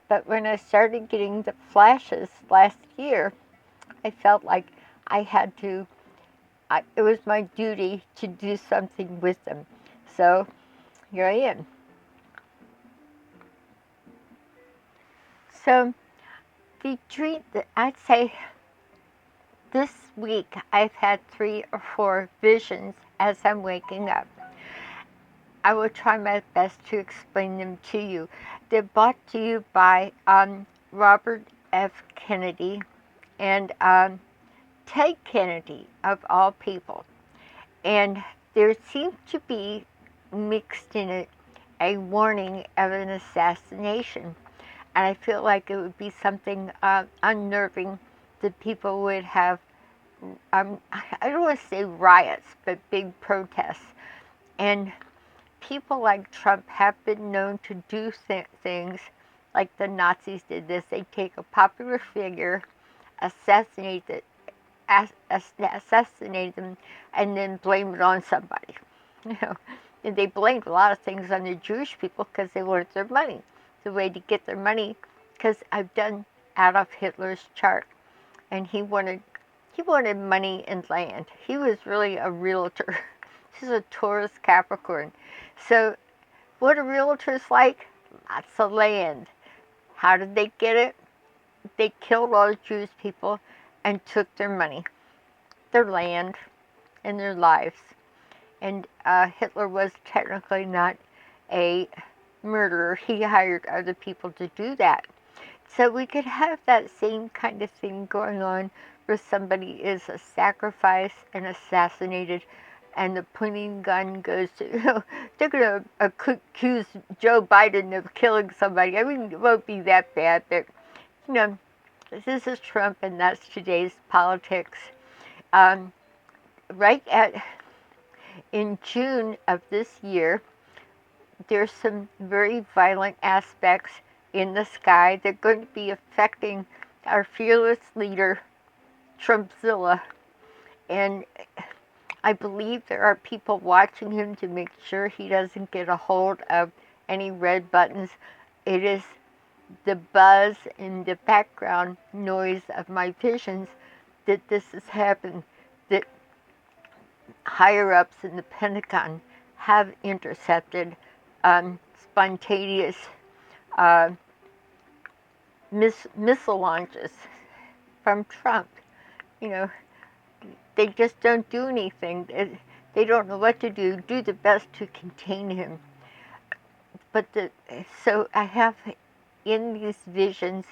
But when I started getting the flashes last year, I felt like I had to, it was my duty to do something with them. So here I am. So the dream, I'd say this week I've had 3 or 4 visions as I'm waking up. I will try my best to explain them to you. They're brought to you by Robert F. Kennedy and Ted Kennedy, of all people. And there seemed to be mixed in it a warning of an assassination. And I feel like it would be something unnerving that people would have, I don't want to say riots, but big protests. And people like Trump have been known to do things like the Nazis did this. They take a popular figure, assassinate them, and then blame it on somebody. You know, and they blamed a lot of things on the Jewish people because they wanted their money. The way to get their money, because I've done Adolf Hitler's chart, and he wanted money and land. He was really a realtor. He's a Taurus Capricorn. So what are realtors like? Lots of land. How did they get it? They killed all the Jewish people and took their money, their land, and their lives. And Hitler was technically not a murderer. He hired other people to do that. So we could have that same kind of thing going on where somebody is a sacrifice and assassinated, and the pointing gun goes to, they're going to accuse Joe Biden of killing somebody. I mean, it won't be that bad, but, this is Trump, and that's today's politics. In June of this year, there's some very violent aspects in the sky that are going to be affecting our fearless leader, Trumpzilla. And I believe there are people watching him to make sure he doesn't get a hold of any red buttons. It is the buzz and the background noise of my visions that this has happened, that higher-ups in the Pentagon have intercepted spontaneous missile launches from Trump. They just don't do anything. They don't know what to do. Do the best to contain him. So I have in these visions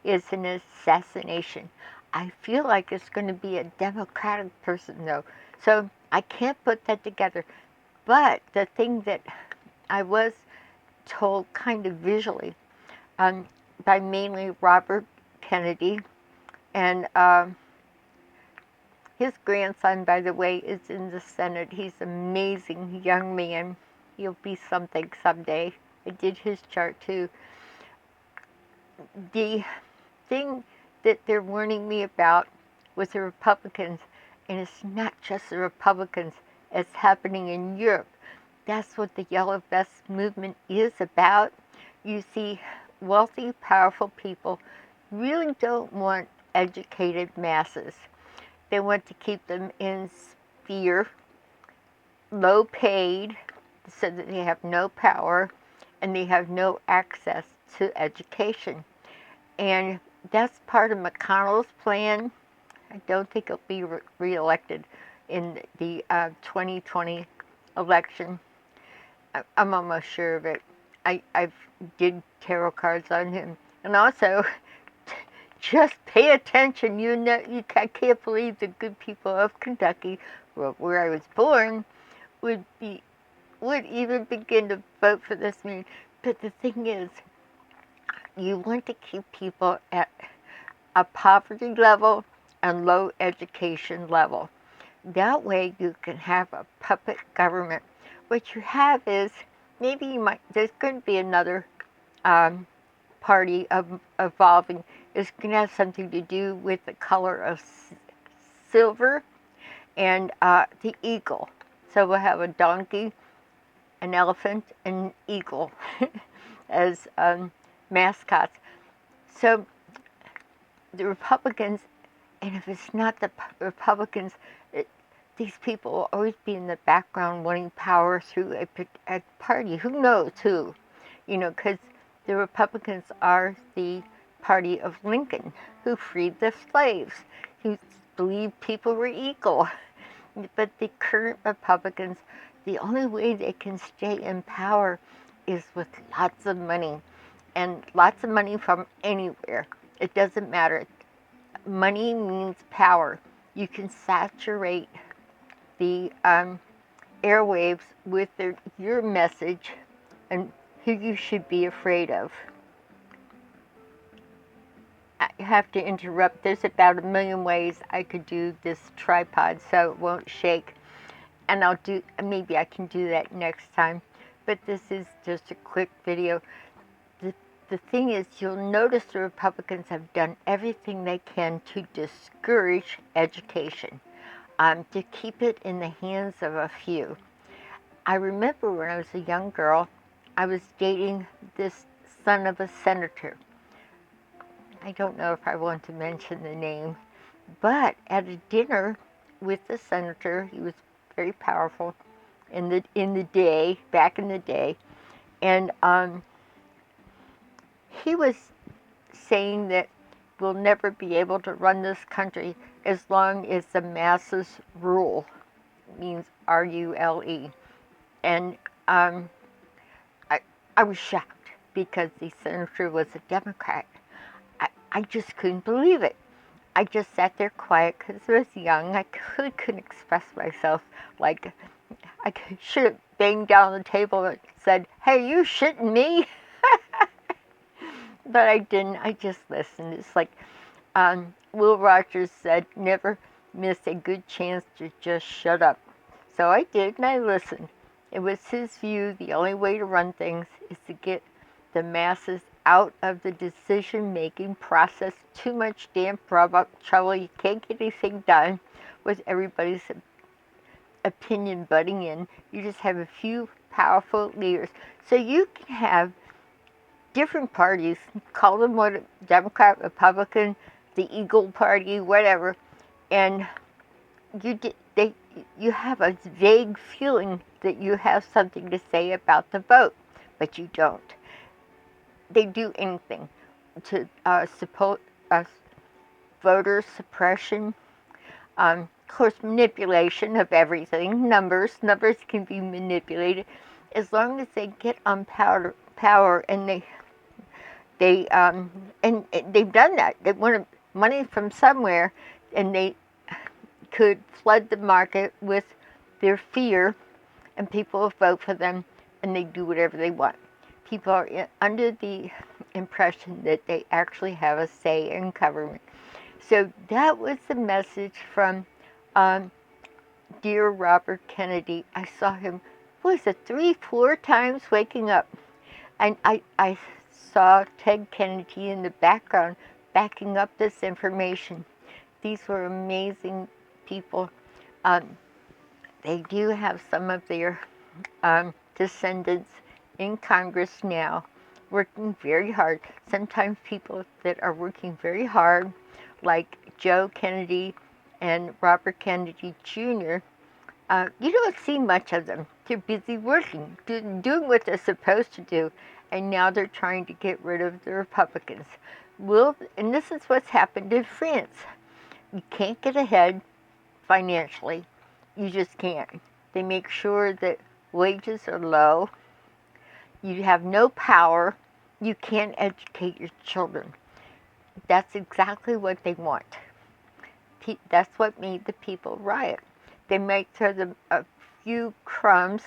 is an assassination. I feel like it's going to be a Democratic person, though. So I can't put that together. But the thing that I was told kind of visually by mainly Robert Kennedy, and his grandson, by the way, is in the Senate. He's an amazing young man. He'll be something someday. I did his chart too. The thing that they're warning me about with the Republicans, and it's not just the Republicans, it's happening in Europe. That's what the Yellow Vest movement is about. You see, wealthy, powerful people really don't want educated masses. They want to keep them in fear, low paid, so that they have no power and they have no access to education. And that's part of McConnell's plan. I don't think he'll be reelected in the 2020 election. I'm almost sure of it. I've did tarot cards on him. And also, just pay attention. I can't believe the good people of Kentucky, where I was born, would even begin to vote for this man. But the thing is, you want to keep people at a poverty level and low education level. That way you can have a puppet government. What you have is, there's going to be another party of evolving. It's going to have something to do with the color of silver and the eagle. So we'll have a donkey, an elephant, and an eagle as mascots. So the Republicans, and if it's not the Republicans, these people will always be in the background wanting power through a party. Who knows who? Because the Republicans are the party of Lincoln, who freed the slaves, who believed people were equal. But the current Republicans, the only way they can stay in power is with lots of money, and lots of money from anywhere. It doesn't matter. Money means power. You can saturate the airwaves with your message and who you should be afraid of. I have to interrupt. There's about 1,000,000 ways I could do this tripod so it won't shake. And maybe I can do that next time. But this is just a quick video. The thing is, you'll notice the Republicans have done everything they can to discourage education, to keep it in the hands of a few. I remember when I was a young girl, I was dating this son of a senator. I don't know if I want to mention the name, but at a dinner with the senator, he was very powerful back in the day, and he was saying that we'll never be able to run this country as long as the masses rule. It means R-U-L-E. And I was shocked because the senator was a Democrat. I just couldn't believe it. I just sat there quiet because I was young. I really couldn't express myself. Like, I should have banged down the table and said, "Hey, you shitting me?" But I didn't. I just listened. It's like Will Rogers said, never miss a good chance to just shut up. So I did, and I listened. It was his view the only way to run things is to get the masses out of the decision-making process. Too much damn trouble. You can't get anything done with everybody's opinion butting in. You just have a few powerful leaders. So you can have different parties, call them what, Democrat, Republican, the Eagle Party, whatever, and you have a vague feeling that you have something to say about the vote, but you don't. They do anything to support voter suppression, of course, manipulation of everything. Numbers can be manipulated as long as they get on power, and they've done that. They wanted money from somewhere, and they could flood the market with their fear, and people will vote for them, and they do whatever they want. People are under the impression that they actually have a say in government. So that was the message from dear Robert Kennedy. I saw him, 3-4 times waking up. And I saw Ted Kennedy in the background backing up this information. These were amazing people. They do have some of their descendants in Congress now, working very hard. Sometimes people that are working very hard, like Joe Kennedy and Robert Kennedy Jr., you don't see much of them. They're busy working, doing what they're supposed to do, and now they're trying to get rid of the Republicans. And this is what's happened in France. You can't get ahead financially. You just can't. They make sure that wages are low. You have no power. You can't educate your children. That's exactly what they want. That's what made the people riot. They might throw them a few crumbs,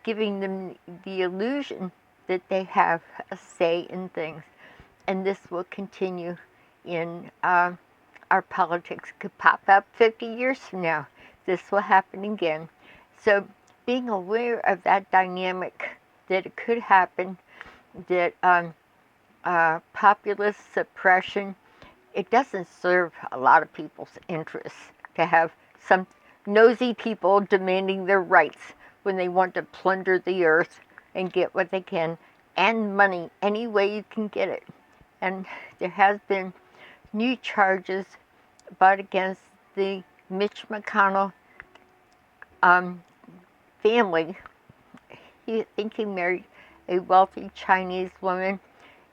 giving them the illusion that they have a say in things. And this will continue in our politics. Could pop up 50 years from now. This will happen again. So being aware of that dynamic, that it could happen, that populist suppression, it doesn't serve a lot of people's interests to have some nosy people demanding their rights when they want to plunder the earth and get what they can and money any way you can get it. And there has been new charges brought against the Mitch McConnell family. I think he married a wealthy Chinese woman,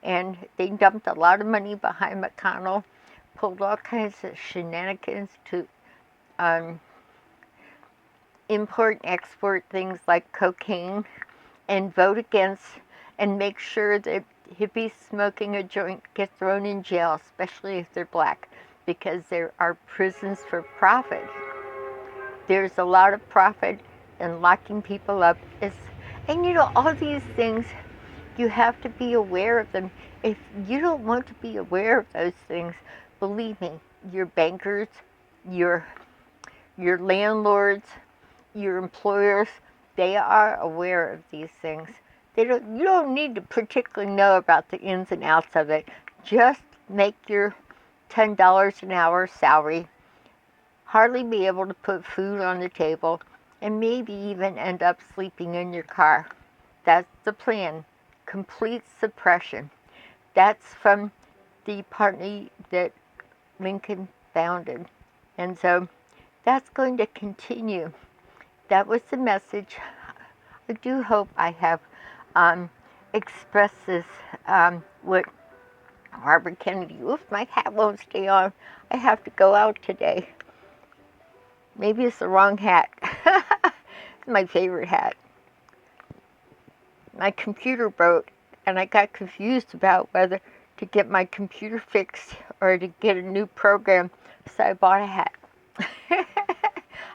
and they dumped a lot of money behind McConnell, pulled all kinds of shenanigans to import and export things like cocaine, and vote against and make sure that hippies smoking a joint get thrown in jail, especially if they're black, because there are prisons for profit. There's a lot of profit in locking people up. And all these things, you have to be aware of them. If you don't want to be aware of those things, believe me, your bankers, your landlords, your employers, they are aware of these things. You don't need to particularly know about the ins and outs of it. Just make your $10 an hour salary, hardly be able to put food on the table, and maybe even end up sleeping in your car. That's the plan. Complete suppression. That's from the party that Lincoln founded. And so that's going to continue. That was the message. I do hope I have expressed this, what Barbara Kennedy. Oof, my hat won't stay on. I have to go out today. Maybe it's the wrong hat. It's my favorite hat. My computer broke, and I got confused about whether to get my computer fixed or to get a new program, so I bought a hat.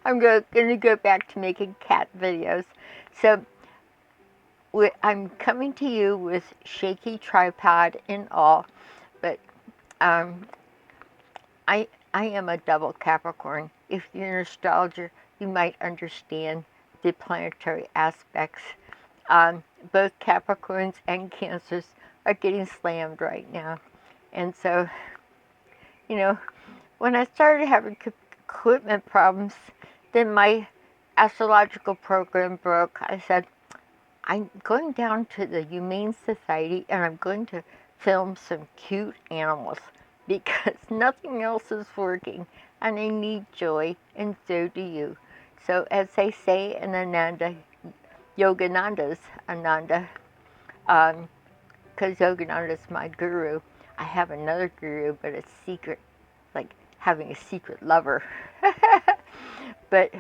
I'm going to go back to making cat videos. So I'm coming to you with shaky tripod and all, but I am a double Capricorn. If you're an astrologer, you might understand the planetary aspects. Both Capricorns and Cancers are getting slammed right now. And so, when I started having equipment problems, then my astrological program broke. I said, I'm going down to the Humane Society and I'm going to film some cute animals because nothing else is working and I need joy, and so do you. So as they say in Ananda, Yogananda's Ananda, because Yogananda's my guru. I have another guru, but it's secret, like having a secret lover. But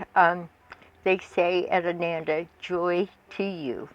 they say at Ananda, joy to you.